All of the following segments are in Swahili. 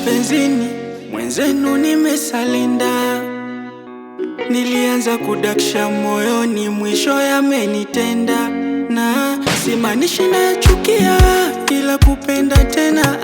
mapenzini mwenzenu nimesalinda. Nilianza kudakisha moyoni, mwisho yamenitenda. Na simaanishi nachukia, ila kupenda tena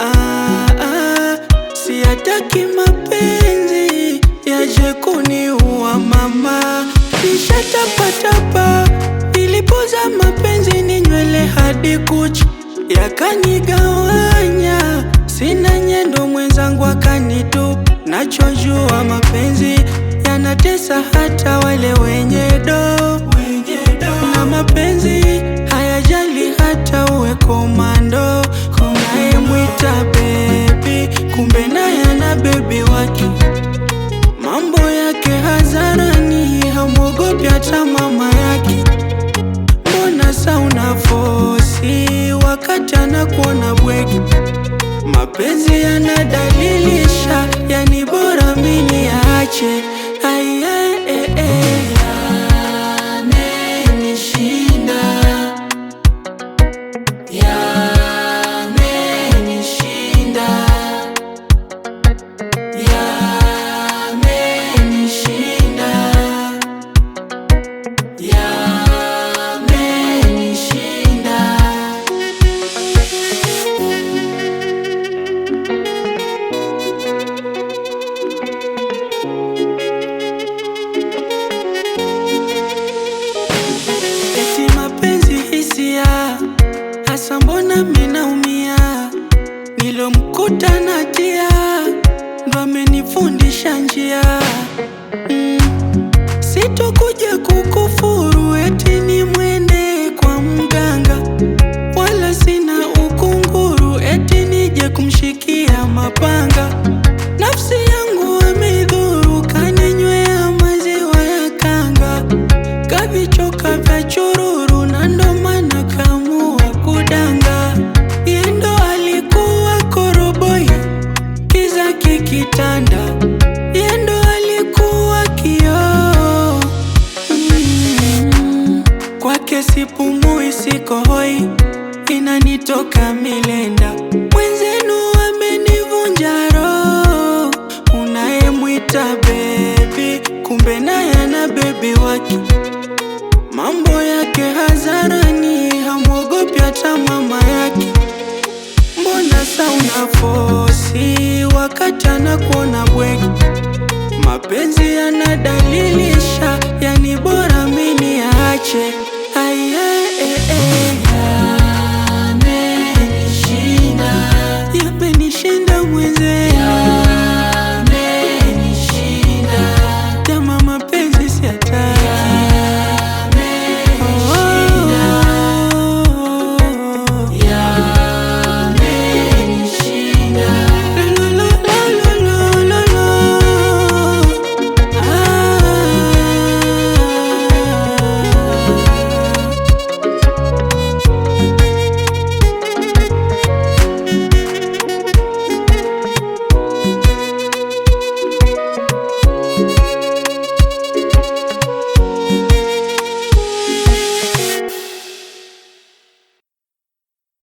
siyataki mapenzi yaje kuniua mama. Nishatapatapa, nilipoza mapenzi ni nywele hadi kucha, yakanigawanya. Sina nyendo mwenzangu akanitupa. Nachojua mapenzi yanatesa hata wale wenye do. Na mapenzi hayajali hata uwe komando. Unayemwita baby, kumbe naye ana baby wake. Mambo yake hadharani, hamwogopi hata mama yake. Mbona sa unafosi wakati anakuona bwege? Mapenzi yanadalilisha, yani bora mimi niache. Yamenishinda, yamenishinda, yamenishinda, yamenishinda. Eti mapenzi hisia, hasa mbona minaumia? Nilomkuta natia, ndo amenifundisha njia. Sitokuja kukufuru eti ni mwende kwa mganga, wala sina ukunguru eti nije kumshikia mapanga. Nafsi yangu amedhuru, kaninywea maziwa ya kanga. Kavichoka vya chururu, na ndo maana kaamua kudanga. Yendo alikuwa koroboi, kiza kikitanda. Yendo alikuwa kioo. Kwake sipumui, siko hoi, inanitoka milenda. Mwenzenu amenivunja roho. Unayemwita baby, kumbe naye ana baby wake. Mambo yake hadharani, hamwogopi hata mama yake. Mbona sa unafosi wakati anakuona bwege? Mapenzi yanadalilisha, yani bora mimi niache.